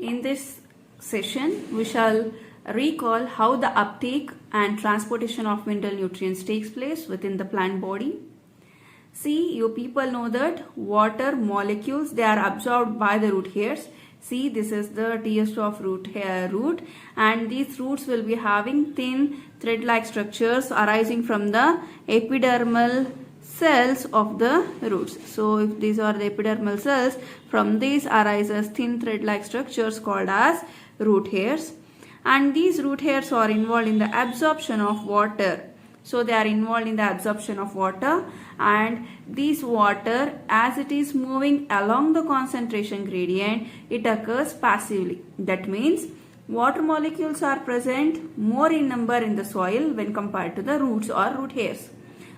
In this session, we shall recall how the uptake and transportation of mineral nutrients takes place within the plant body. See, you people know that water molecules, they are absorbed by the root hairs. See, this is the TS2 of root and these roots will be having thin thread-like structures arising from the epidermal cells of the roots. So if these are the epidermal cells, from these arises thin thread-like structures called as root hairs, and these root hairs are involved in the absorption of water. So they are involved in the absorption of water, and this water, as it is moving along the concentration gradient, it occurs passively. That means water molecules are present more in number in the soil when compared to the roots or root hairs.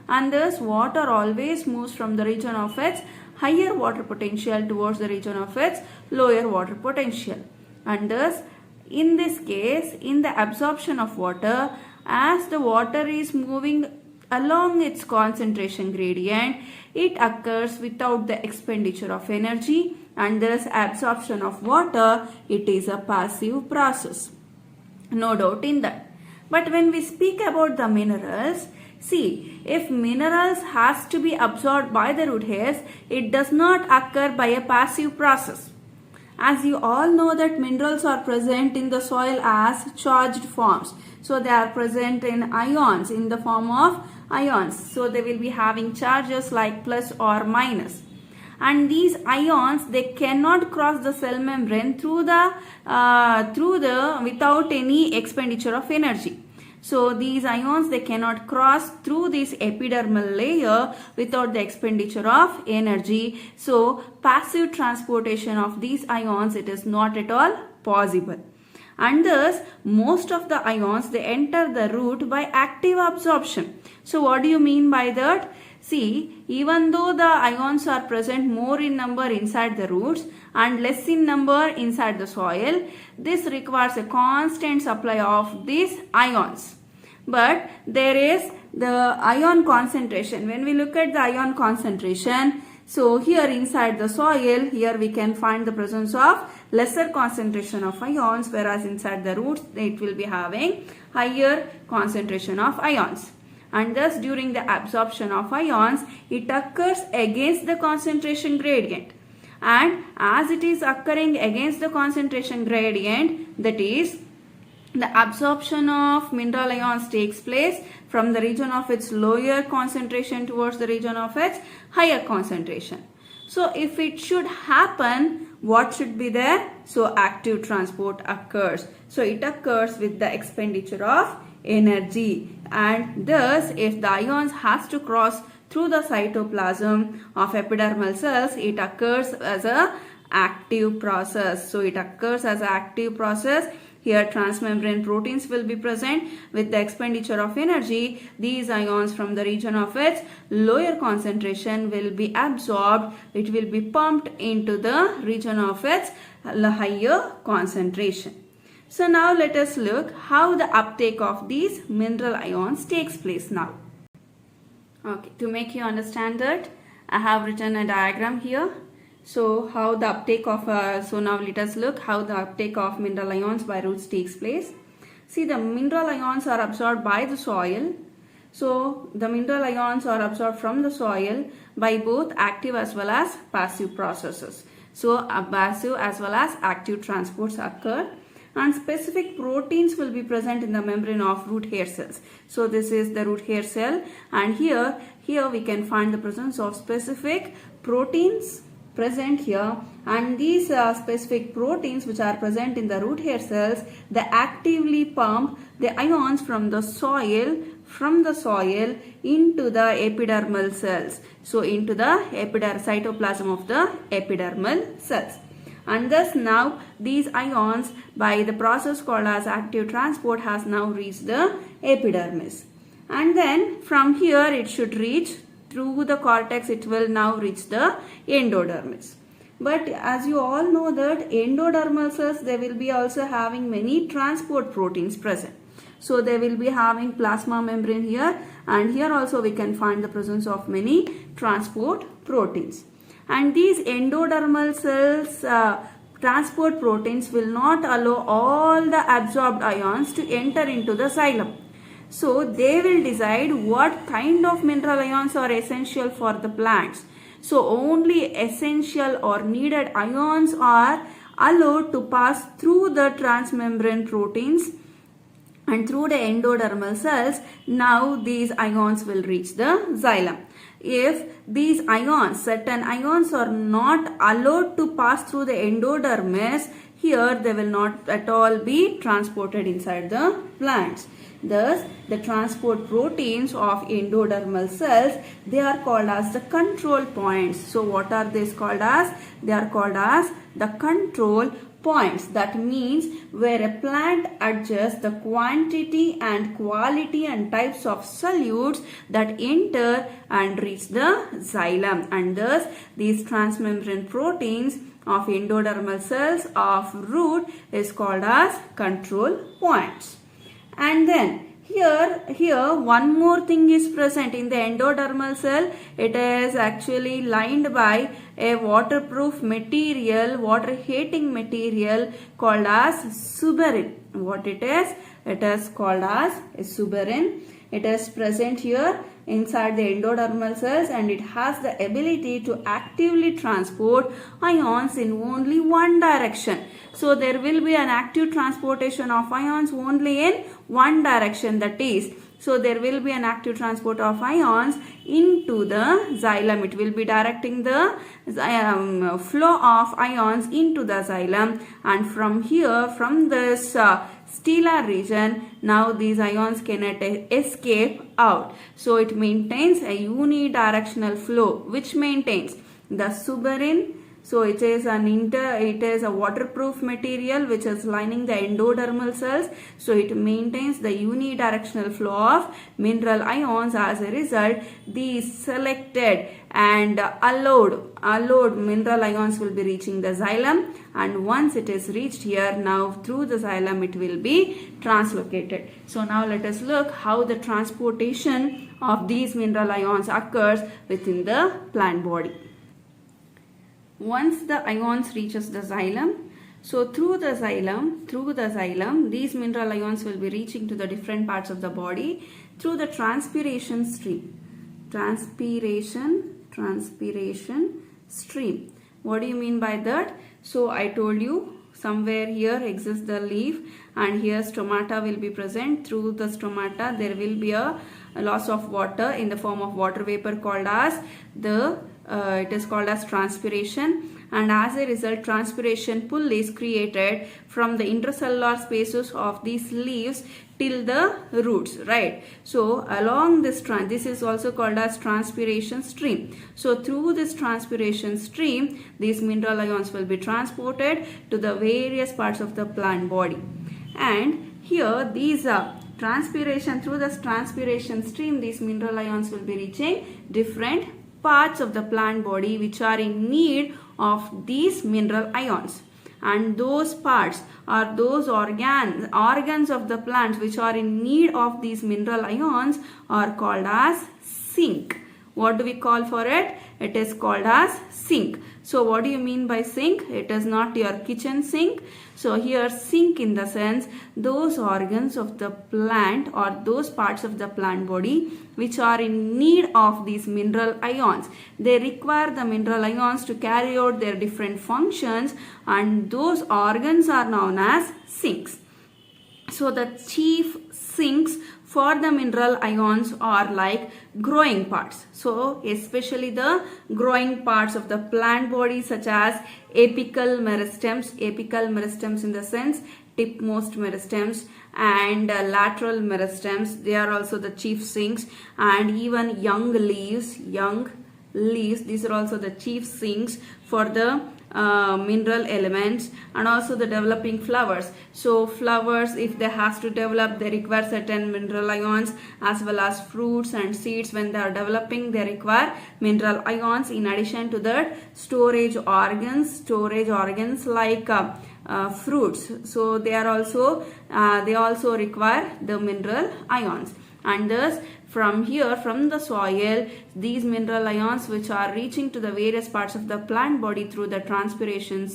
And thus water always moves from the region of its higher water potential towards the region of its lower water potential. And thus in this case, in the absorption of water, as the water is moving along its concentration gradient, it occurs without the expenditure of energy, and thus absorption of water, it is a passive process. No doubt in that. But when we speak about the minerals, see, if minerals has to be absorbed by the root hairs, it does not occur by a passive process. As you all know that minerals are present in the soil as charged forms. So they are present in ions, in the form of ions. So they will be having charges like plus or minus. And these ions, they cannot cross the cell membrane without any expenditure of energy. So these ions, they cannot cross through this epidermal layer without the expenditure of energy. So passive transportation of these ions, it is not at all possible. And thus most of the ions, they enter the root by active absorption. So what do you mean by that? See, even though the ions are present more in number inside the roots and less in number inside the soil, this requires a constant supply of these ions. But there is the ion concentration. When we look at the ion concentration, so here inside the soil, here we can find the presence of lesser concentration of ions, whereas inside the roots, it will be having higher concentration of ions. And thus during the absorption of ions, it occurs against the concentration gradient. And as it is occurring against the concentration gradient, that is, the absorption of mineral ions takes place from the region of its lower concentration towards the region of its higher concentration. So if it should happen, what should be there? So active transport occurs. So it occurs with the expenditure of energy, and thus if the ions has to cross through the cytoplasm of epidermal cells, it occurs as a active process. So it occurs as an active process. Here transmembrane proteins will be present. With the expenditure of energy, these ions from the region of its lower concentration will be absorbed. It will be pumped into the region of its higher concentration. So now let us look how the uptake of these mineral ions takes place now. Okay, to make you understand that, I have written a diagram here. So how the uptake of, so now let us look how the uptake of mineral ions by roots takes place. See, the mineral ions are absorbed by the soil. So the mineral ions are absorbed from the soil by both active as well as passive processes. So passive as well as active transports occur. And specific proteins will be present in the membrane of root hair cells. So this is the root hair cell, and here we can find the presence of specific proteins present here, and these specific proteins which are present in the root hair cells, they actively pump the ions from the soil into the epidermal cells. So into the cytoplasm of the epidermal cells. And thus now these ions, by the process called as active transport, has now reached the epidermis. And then from here it should reach through the cortex, it will now reach the endodermis. But as you all know that endodermal cells, they will be also having many transport proteins present. So they will be having plasma membrane here, and here also we can find the presence of many transport proteins. And these endodermal cells transport proteins will not allow all the absorbed ions to enter into the xylem. So they will decide what kind of mineral ions are essential for the plants. So only essential or needed ions are allowed to pass through the transmembrane proteins and through the endodermal cells. Now these ions will reach the xylem. If these ions, certain ions are not allowed to pass through the endodermis, here they will not at all be transported inside the plants. Thus, the transport proteins of endodermal cells, they are called as the control points. So, what are these called as? They are called as the control points. That means where a plant adjusts the quantity and quality and types of solutes that enter and reach the xylem. And thus, these transmembrane proteins of endodermal cells of root is called as control points. And then here one more thing is present in the endodermal cell. It is actually lined by a waterproof material, water hating material called as suberin. What it is? It is called as a suberin. It is present here inside the endodermal cells and it has the ability to actively transport ions in only one direction. So there will be an active transportation of ions only in one direction, that is. So there will be an active transport of ions into the xylem. It will be directing the flow of ions into the xylem, and from here, from this stellar region, now these ions cannot escape out. So it maintains a unidirectional flow which maintains the suberin. So it is a waterproof material which is lining the endodermal cells. So it maintains the unidirectional flow of mineral ions. As a result, these selected and allowed mineral ions will be reaching the xylem, and once it is reached here, now through the xylem it will be translocated. So now let us look how the transportation of these mineral ions occurs within the plant body. Once the ions reaches the xylem, so through the xylem, these mineral ions will be reaching to the different parts of the body through the transpiration stream. Transpiration stream. What do you mean by that? So I told you somewhere here exists the leaf and here stomata will be present. Through the stomata there will be a loss of water in the form of water vapor called as it is called as transpiration, and as a result transpiration pull is created from the intracellular spaces of these leaves till the roots, right? So along this this is also called as transpiration stream. So through this transpiration stream, these mineral ions will be transported to the various parts of the plant body, and here these transpiration, through this transpiration stream, these mineral ions will be reaching different parts of the plant body which are in need of these mineral ions, and those parts are those organs of the plants which are in need of these mineral ions are called as sink. What do we call for it? It is called as sink. So what do you mean by sink? It is not your kitchen sink. So here sink in the sense those organs of the plant or those parts of the plant body which are in need of these mineral ions. They require the mineral ions to carry out their different functions, and those organs are known as sinks. So the chief sinks for the mineral ions are like growing parts. So especially the growing parts of the plant body such as apical meristems in the sense tipmost meristems and lateral meristems, they are also the chief sinks, and even young leaves, these are also the chief sinks for the mineral elements, and also the developing flowers. So flowers, if they have to develop, they require certain mineral ions, as well as fruits and seeds, when they are developing they require mineral ions. In addition to that, storage organs like fruits, so they also require the mineral ions. and thus from here, from the soil, these mineral ions which are reaching to the various parts of the plant body through the transpiration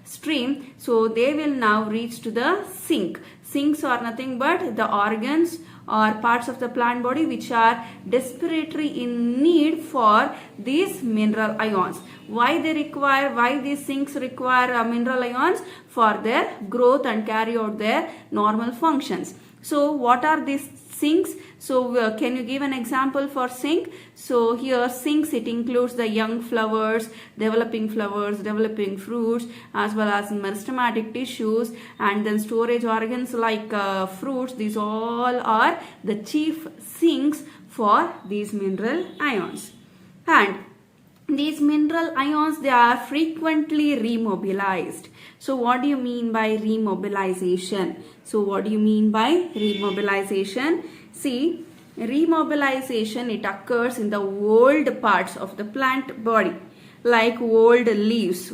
stream, so they will now reach to the sink. Sinks are nothing but the organs or parts of the plant body which are desperately in need for these mineral ions. Why these sinks require mineral ions? For their growth and carry out their normal functions. So what are these sinks? So can you give an example for sink? So here sinks, it includes the young flowers, developing fruits, as well as meristematic tissues, and then storage organs like fruits. These all are the chief sinks for these mineral ions. And these mineral ions, they are frequently remobilized. So what do you mean by remobilization? See, remobilization, it occurs in the old parts of the plant body, like older leaves.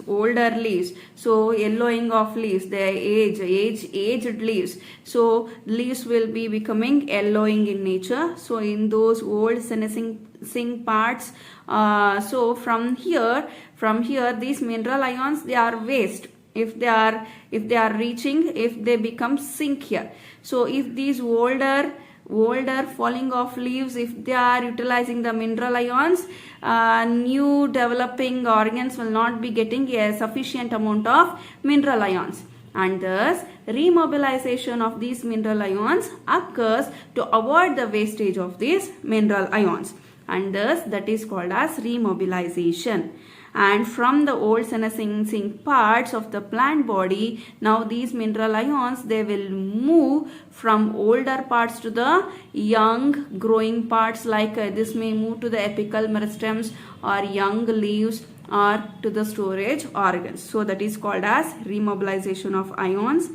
So yellowing of leaves, they aged leaves. So leaves will be becoming yellowing in nature. So in those old senescing parts, so from here these mineral ions, they are waste. If they become sink here. So if these older falling off leaves, if they are utilizing the mineral ions, new developing organs will not be getting a sufficient amount of mineral ions, and thus remobilization of these mineral ions occurs to avoid the wastage of these mineral ions, and thus that is called as remobilization. And from the old senescing parts of the plant body, now these mineral ions, they will move from older parts to the young growing parts, like this may move to the apical meristems or young leaves or to the storage organs. So that is called as remobilization of ions.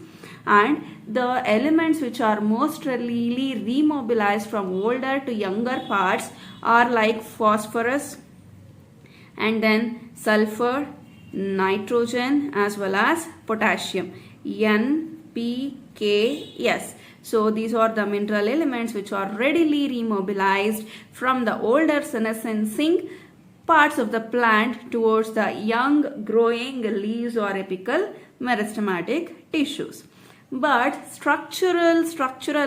And the elements which are most readily remobilized from older to younger parts are like phosphorus, and then sulfur, nitrogen, as well as potassium, NPKs. So these are the mineral elements which are readily remobilized from the older senescing parts of the plant towards the young growing leaves or apical meristematic tissues. But structural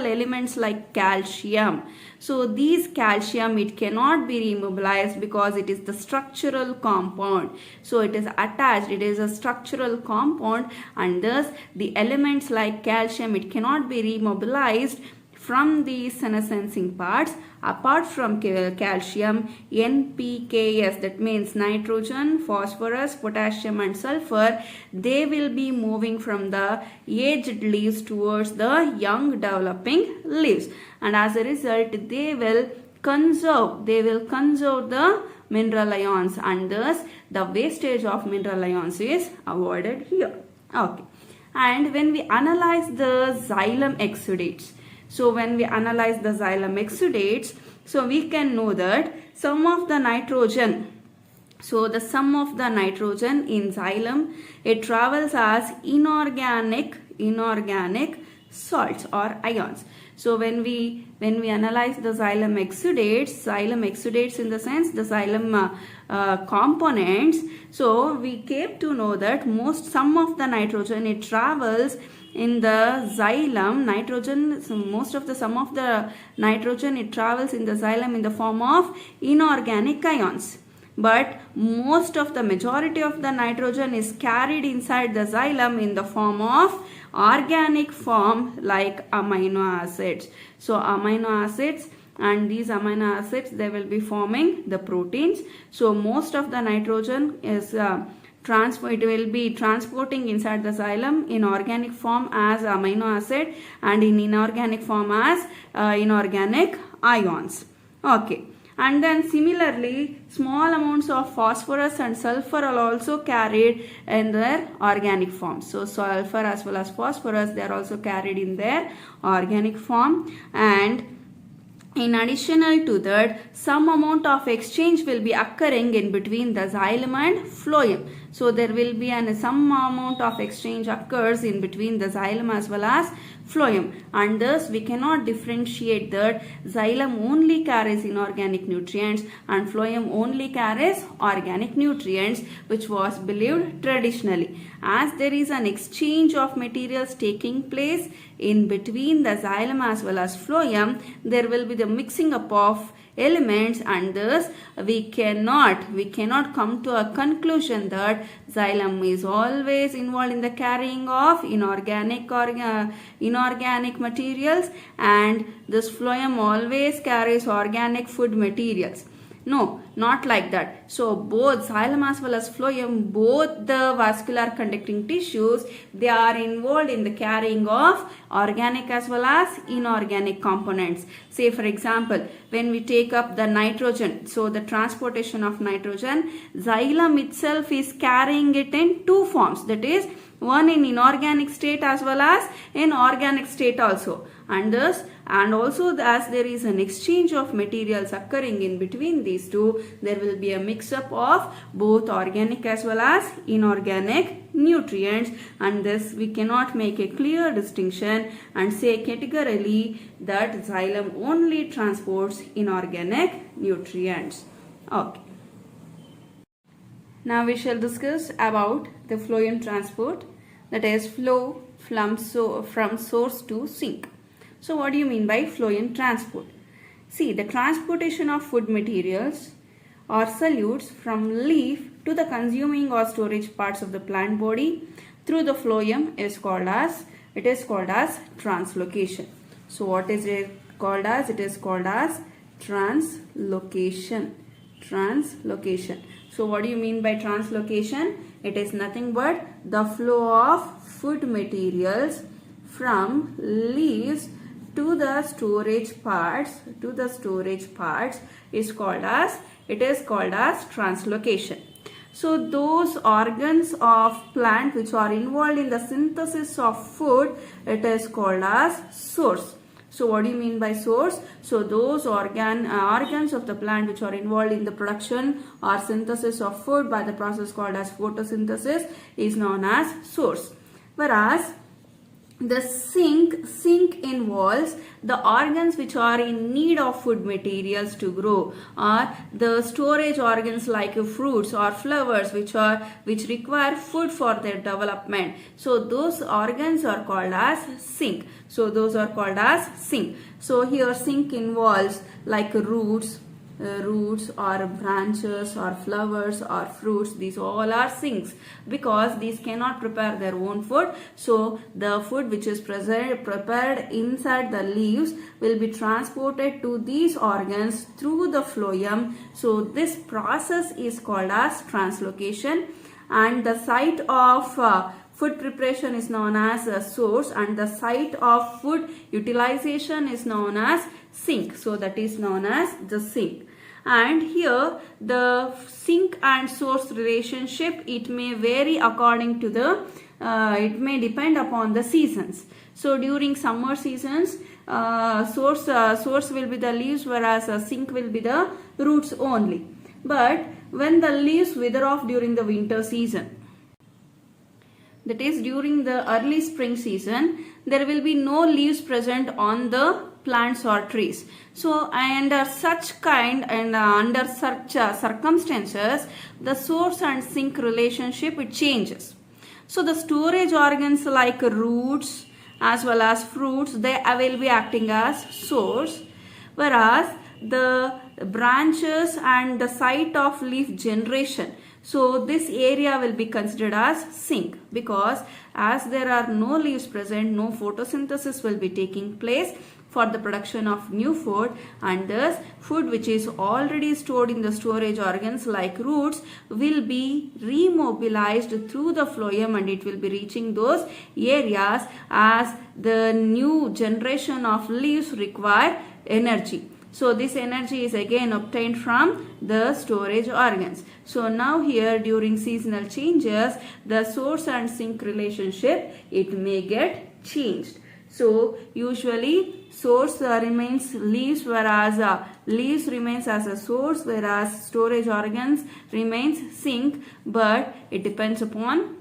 elements like calcium, so these calcium, it cannot be remobilized because it is the structural compound. So it is attached, it is a structural compound, and thus the elements like calcium, it cannot be remobilized from these senescing parts. Apart from calcium, NPKs, that means nitrogen, phosphorus, potassium and sulfur, they will be moving from the aged leaves towards the young developing leaves, and as a result they will conserve the mineral ions, and thus the wastage of mineral ions is avoided here. Okay. And when we analyze the xylem exudates, so when we analyze the xylem exudates, so we can know that some of the nitrogen, so the sum of the nitrogen in xylem, it travels as inorganic salts or ions. So when we analyze the xylem exudates in the sense the xylem components, so we came to know that some of the nitrogen, it travels in the xylem. Some of the nitrogen, it travels in the xylem in the form of inorganic ions. But majority of the nitrogen is carried inside the xylem in the form of organic form, like amino acids. So amino acids, and these amino acids, they will be forming the proteins. So most of the nitrogen is it will be transporting inside the xylem in organic form as amino acid, and in inorganic form as inorganic ions. Okay. And then similarly, small amounts of phosphorus and sulfur are also carried in their organic form. So sulfur as well as phosphorus, they are also carried in their organic form. And in addition to that, some amount of exchange will be occurring in between the xylem and phloem. So there will be some amount of exchange occurs in between the xylem as well as phloem, and thus we cannot differentiate that xylem only carries inorganic nutrients and phloem only carries organic nutrients, which was believed traditionally. As there is an exchange of materials taking place in between the xylem as well as phloem, there will be the mixing up of elements, and thus we cannot come to a conclusion that xylem is always involved in the carrying of inorganic materials and this phloem always carries organic food materials. No, not like that. So both xylem as well as phloem, both the vascular conducting tissues, they are involved in the carrying of organic as well as inorganic components. Say for example, when we take up the nitrogen, so the transportation of nitrogen, xylem itself is carrying it in two forms, that is one in inorganic state as well as in organic state also. And also as there is an exchange of materials occurring in between these two, there will be a mix up of both organic as well as inorganic nutrients, and thus we cannot make a clear distinction and say categorically that xylem only transports inorganic nutrients. Okay. Now we shall discuss about the phloem transport, that is flow from source to sink. So what do you mean by phloem transport? See, the transportation of food materials or solutes from leaf to the consuming or storage parts of the plant body through the phloem is called as translocation. So what is it called as? It is called as translocation. Translocation. So what do you mean by translocation? It is nothing but the flow of food materials from leaves to the storage parts is called as translocation. So those organs of plant which are involved in the synthesis of food, it is called as source. So what do you mean by source? So those organs of the plant which are involved in the production or synthesis of food by the process called as photosynthesis is known as source. Whereas the sink involves the organs which are in need of food materials to grow, or the storage organs like fruits or flowers which require food for their development. So those organs are called as sink. So those are called as sink. So here sink involves like roots or branches or flowers or fruits. These all are sinks because these cannot prepare their own food. So the food which is prepared inside the leaves will be transported to these organs through the phloem. So this process is called as translocation, and the site of food preparation is known as a source, and the site of food utilization is known as sink. So that is known as the sink. And here the sink and source relationship, it may vary according to the it may depend upon the seasons. So during summer seasons, source will be the leaves, whereas a sink will be the roots only. But when the leaves wither off during the winter season, that is during the early spring season, there will be no leaves present on the plants or trees. So under such circumstances, the source and sink relationship, it changes. So the storage organs like roots as well as fruits, they will be acting as source, whereas the branches and the site of leaf generation, so this area will be considered as sink, because as there are no leaves present, no photosynthesis will be taking place for the production of new food, and thus food which is already stored in the storage organs like roots will be remobilized through the phloem, and it will be reaching those areas as the new generation of leaves require energy. So this energy is again obtained from the storage organs. So now here during seasonal changes, the source and sink relationship, it may get changed. So usually source remains leaves, whereas leaves remains as a source, whereas storage organs remains sink, but it depends upon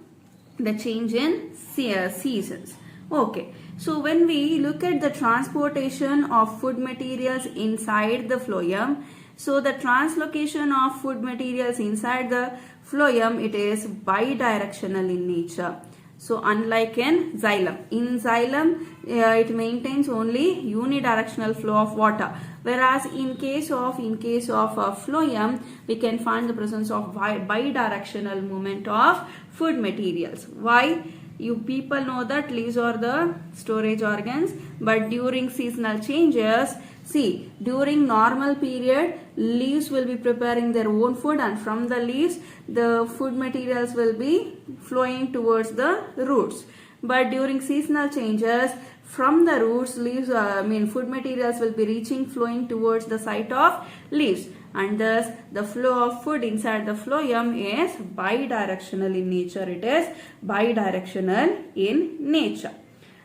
the change in seasons. Okay, so when we look at the transportation of food materials inside the phloem, so the translocation of food materials inside the phloem, it is bidirectional in nature. So unlike in xylem it maintains only unidirectional flow of water, whereas in case of phloem we can find the presence of bidirectional movement of food materials. Why? You people know that leaves are the storage organs, but during seasonal changes, see, during normal period, leaves will be preparing their own food, and from the leaves, the food materials will be flowing towards the roots. But during seasonal changes, from the roots, food materials will be flowing towards the site of leaves, and thus the flow of food inside the phloem is bidirectional in nature. It is bidirectional in nature.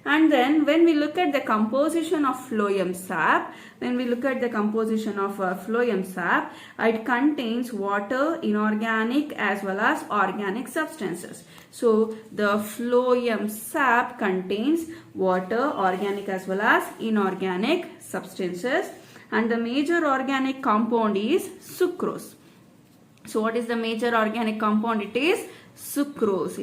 And then when we look at the composition of phloem sap, it contains water, inorganic as well as organic substances. So the phloem sap contains water, organic as well as inorganic substances, and the major organic compound is sucrose. So what is the major organic compound? It is sucrose.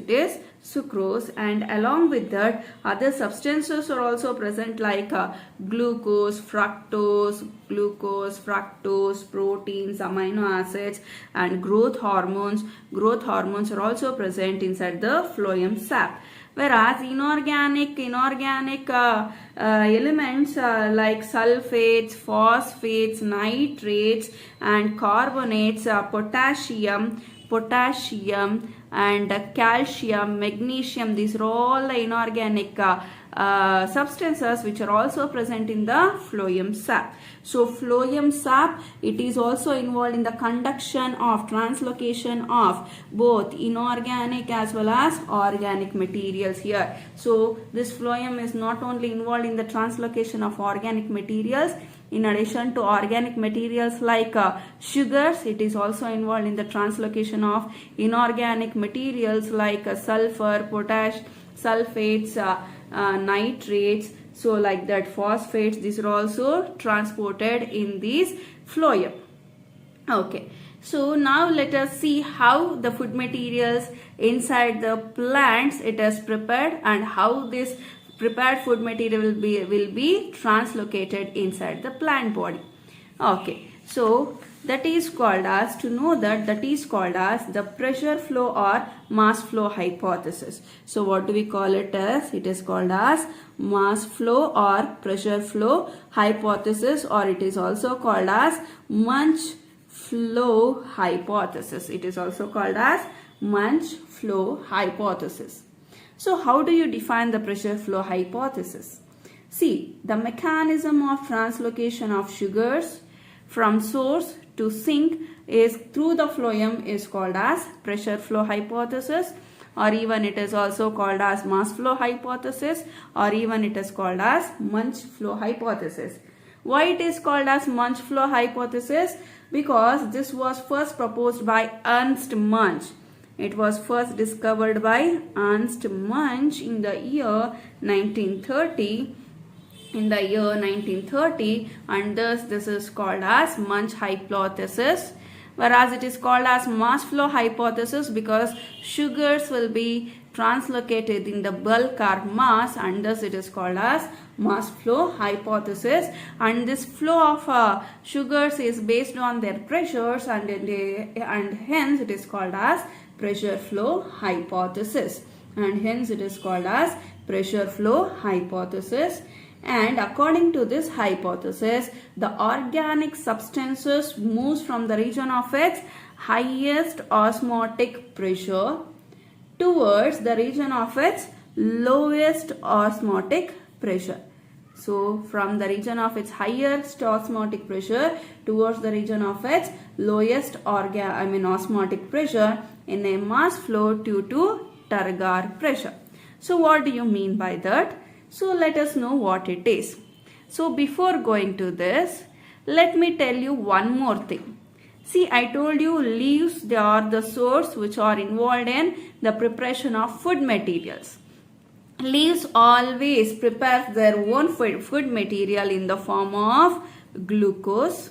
And along with that, other substances are also present, like glucose, fructose, proteins, amino acids, and growth hormones. Growth hormones are also present inside the phloem sap. Whereas inorganic elements like sulfates, phosphates, nitrates, and carbonates, potassium and calcium, magnesium, these are all the inorganic substances which are also present in the phloem sap. So phloem sap, it is also involved in the conduction of translocation of both inorganic as well as organic materials here. So this phloem is not only involved in the translocation of organic materials, in addition to organic materials like sugars, it is also involved in the translocation of inorganic materials like sulfur, potash, sulfates, nitrates, so like that phosphates. These are also transported in these phloem. Okay, so now let us see how the food materials inside the plants it is prepared, and how this prepared food material will be translocated inside the plant body. Okay, so that is called as the pressure flow or mass flow hypothesis. So what do we call it as? It is called as mass flow or pressure flow hypothesis, or it is also called as Munch flow hypothesis. So how do you define the pressure flow hypothesis? See, the mechanism of translocation of sugars from source to sink is through the phloem is called as pressure flow hypothesis, or even it is also called as mass flow hypothesis, or even it is called as Munch flow hypothesis. Why it is called as Munch flow hypothesis? Because this was first proposed by Ernst Munch. It was first discovered by Ernst Munch in the year 1930. And thus this is called as Munch hypothesis. Whereas it is called as mass flow hypothesis because sugars will be translocated in the bulk or mass, and thus it is called as mass flow hypothesis. And this flow of sugars is based on their pressures, and hence it is called as pressure flow hypothesis. And according to this hypothesis, the organic substances moves from the region of its highest osmotic pressure towards the region of its lowest osmotic pressure. So from the region of its highest osmotic pressure towards the region of its lowest osmotic pressure in a mass flow due to turgor pressure. So what do you mean by that? So let us know what it is. So before going to this, let me tell you one more thing. See, I told you leaves, they are the source which are involved in the preparation of food materials. Leaves always prepare their own food material in the form of glucose.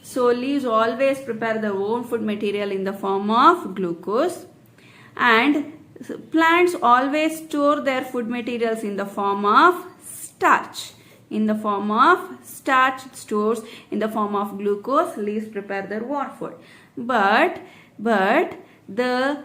So leaves always prepare their own food material in the form of glucose. And plants always store their food materials in the form of starch. In the form of starch stores in the form of glucose, leaves prepare their own food. But the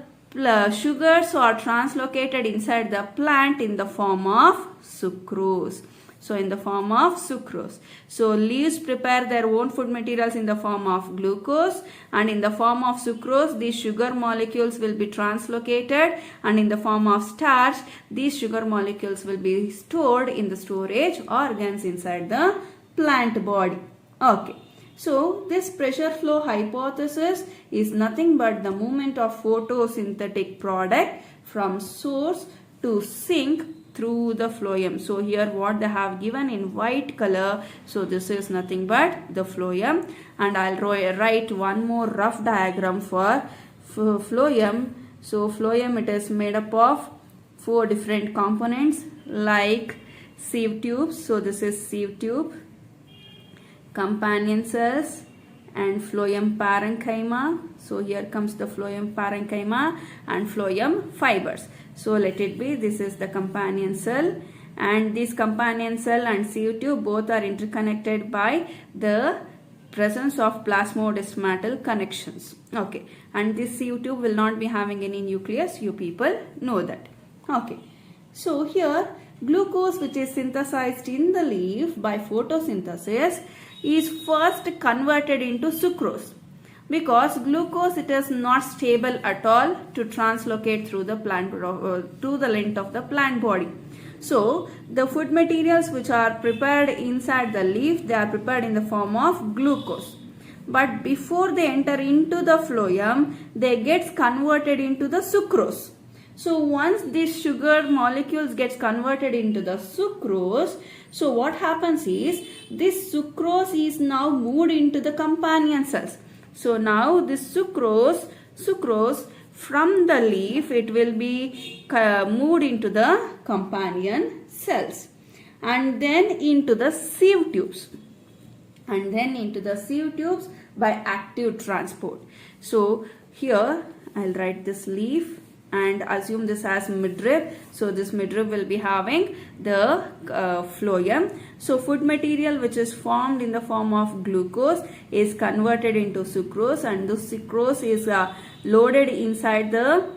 sugars are translocated inside the plant in the form of sucrose. So in the form of sucrose. So leaves prepare their own food materials in the form of glucose, and in the form of sucrose these sugar molecules will be translocated, and in the form of starch these sugar molecules will be stored in the storage organs inside the plant body. Okay. So this pressure flow hypothesis is nothing but the movement of photosynthetic product from source to sink through the phloem. So here what they have given in white color, so this is nothing but the phloem, and I'll write one more rough diagram for phloem. So phloem, it is made up of 4 different components like sieve tubes. So this is sieve tube, companion cells, and phloem parenchyma. So here comes the phloem parenchyma and phloem fibers. So let it be, this is the companion cell, and this companion cell and sieve tube both are interconnected by the presence of plasmodesmatal connections. Okay, and this sieve tube will not be having any nucleus, you people know that. Okay, so here glucose, which is synthesized in the leaf by photosynthesis, is first converted into sucrose, because glucose, it is not stable at all to translocate through the plant to the length of the plant body. So the food materials which are prepared inside the leaf, they are prepared in the form of glucose, but before they enter into the phloem, they gets converted into the sucrose. So once these sugar molecules gets converted into the sucrose, so what happens is this sucrose is now moved into the companion cells. So now this sucrose from the leaf, it will be moved into the companion cells, and then into the sieve tubes, by active transport. So here I'll write this leaf and assume this as midrib. So this midrib will be having the phloem. So food material which is formed in the form of glucose is converted into sucrose, and the sucrose is loaded inside the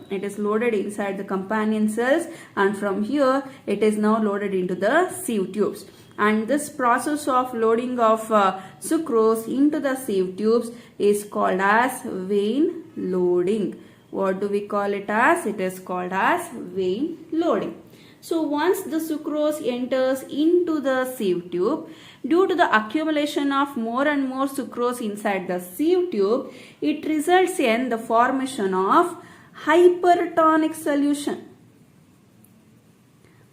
companion cells, and from here it is now loaded into the sieve tubes. And this process of loading of sucrose into the sieve tubes is called as vein loading. What do we call it as? It is called as vein loading. So once the sucrose enters into the sieve tube, due to the accumulation of more and more sucrose inside the sieve tube, it results in the formation of hypertonic solution.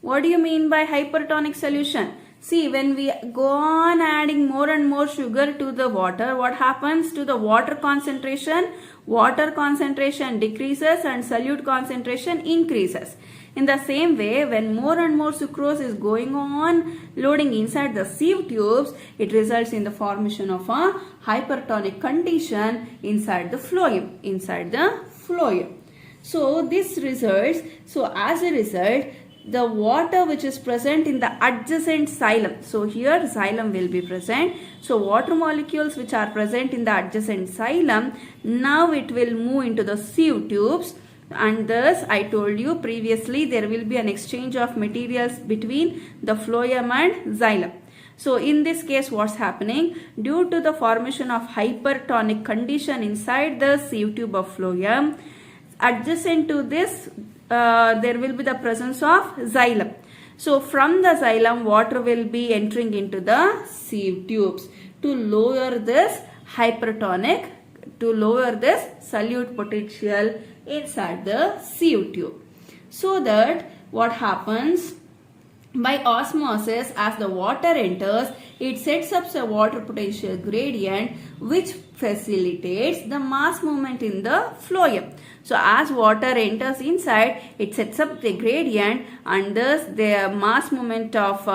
What do you mean by hypertonic solution? See, when we go on adding more and more sugar to the water, what happens to the water concentration? Water concentration decreases and solute concentration increases. In the same way, when more and more sucrose is going on loading inside the sieve tubes, it results in the formation of a hypertonic condition inside the phloem. So this results, as a result, the water which is present in the adjacent xylem. So here xylem will be present. So water molecules which are present in the adjacent xylem, now it will move into the sieve tubes, and thus I told you previously there will be an exchange of materials between the phloem and xylem. So in this case what's happening? Due to the formation of hypertonic condition inside the sieve tube of phloem, adjacent to this there will be the presence of xylem. So from the xylem, water will be entering into the sieve tubes to lower this solute potential inside the sieve tube. So that what happens? By osmosis, as the water enters, it sets up a water potential gradient which facilitates the mass movement in the phloem. So as water enters inside, it sets up the gradient and thus the mass movement of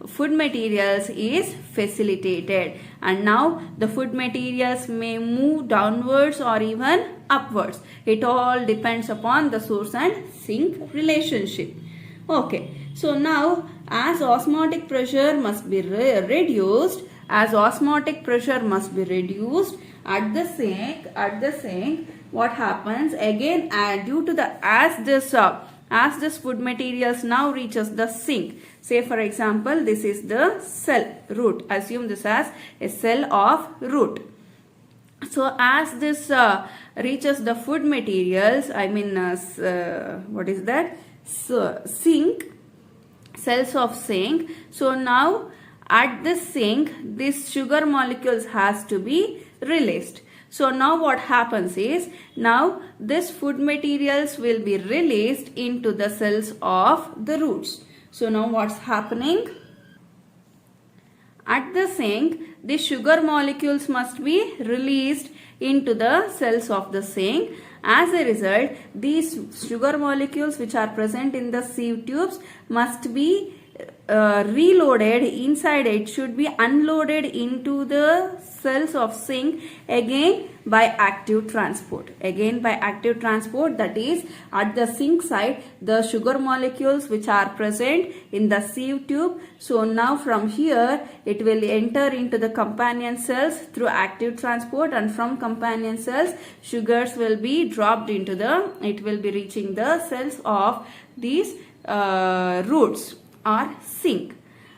food materials is facilitated. And now the food materials may move downwards or even upwards. It all depends upon the source and sink relationship. Okay, so now as osmotic pressure must be reduced, at the sink, what happens again? Due to the as this food materials now reaches the sink. Say for example, this is the cell root. Assume this as a cell of root. So as this reaches the food materials, what is that? So sink, cells of sink. So now at the sink, this sugar molecules has to be released. So now what happens is, now this food materials will be released into the cells of the roots. So now what's happening? At the sink, the sugar molecules must be released into the cells of the sink. As a result, these sugar molecules which are present in the sieve tubes must be reloaded inside. It should be unloaded into the cells of sink again by active transport. That is, at the sink side, the sugar molecules which are present in the sieve tube. So now from here it will enter into the companion cells through active transport, and from companion cells sugars will be dropped into it will be reaching the cells of these roots or sink.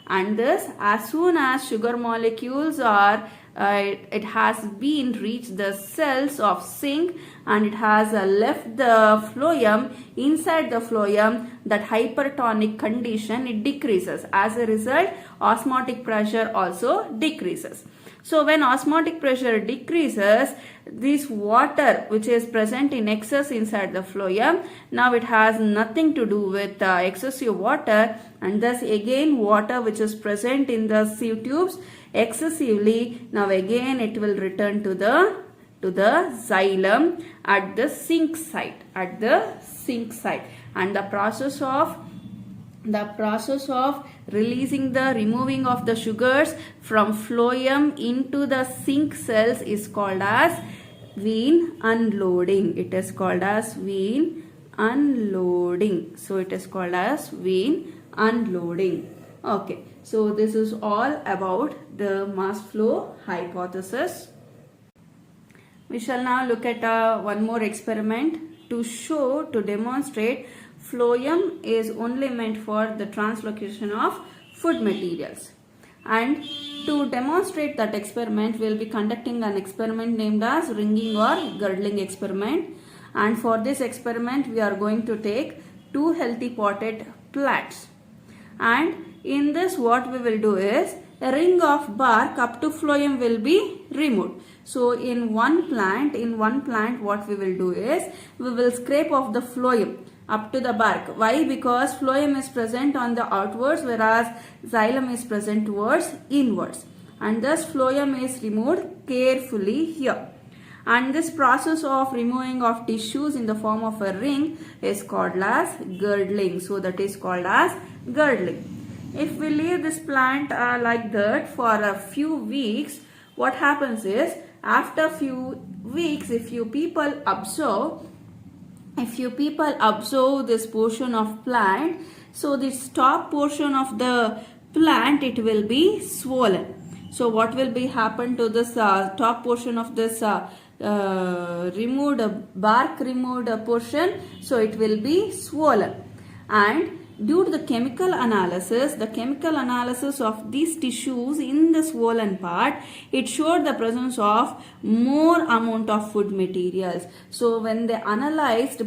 And thus as soon as sugar molecules are it has been reached the cells of sink and it has left the phloem, inside the phloem that hypertonic condition it decreases. As a result, osmotic pressure also decreases. So when osmotic pressure decreases, this water which is present in excess inside the phloem, now it has nothing to do with excessive water, and thus again water which is present in the sieve tubes excessively, now again it will return to the xylem at the sink site, and the process of removing of the sugars from phloem into the sink cells is called as Vien unloading. It is called as Vien unloading. So it is called as Vien unloading. Okay, so this is all about the mass flow hypothesis. We shall now look at one more experiment to demonstrate phloem is only meant for the translocation of food materials. And to demonstrate that experiment, we will be conducting an experiment named as ringing or girdling experiment. And for this experiment, we are going to take 2 healthy potted plants. And in this, what we will do is a ring of bark up to phloem will be removed. So in one plant, what we will do is we will scrape off the phloem up to the bark. Why? Because phloem is present on the outwards, whereas xylem is present towards inwards, and thus phloem is removed carefully here. And this process of removing of tissues in the form of a ring is called as girdling. So that is called as girdling. If we leave this plant like that for a few weeks, what happens is, after a few weeks, if you people observe this portion of plant, so this top portion of the plant, it will be swollen. So what will be happen to this top portion of this bark removed portion? So it will be swollen, and due to the chemical analysis of these tissues in the swollen part, it showed the presence of more amount of food materials. So when they analyzed the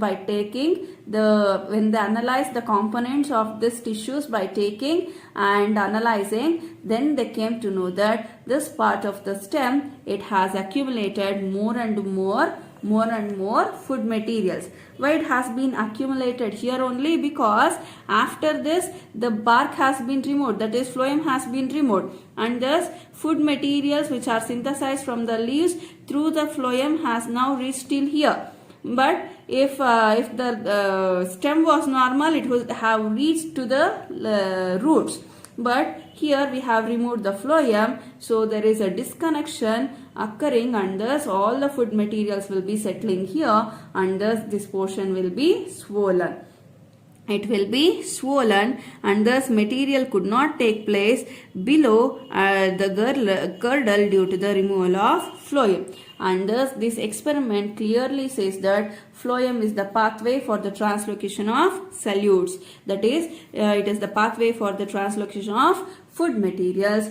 components of these tissues by taking and analyzing, then they came to know that this part of the stem, it has accumulated more and more more and more food materials. Why it has been accumulated here only? Because after this the bark has been removed, that is phloem has been removed, and thus food materials which are synthesized from the leaves through the phloem has now reached till here. But if the stem was normal, it would have reached to the roots. But here we have removed the phloem, so there is a disconnection occurring, and thus all the food materials will be settling here, and thus this portion will be swollen. It will be swollen, and thus material could not take place below the girdle due to the removal of phloem. And thus this experiment clearly says that phloem is the pathway for the translocation of solutes. That is, it is the pathway for the translocation of food materials.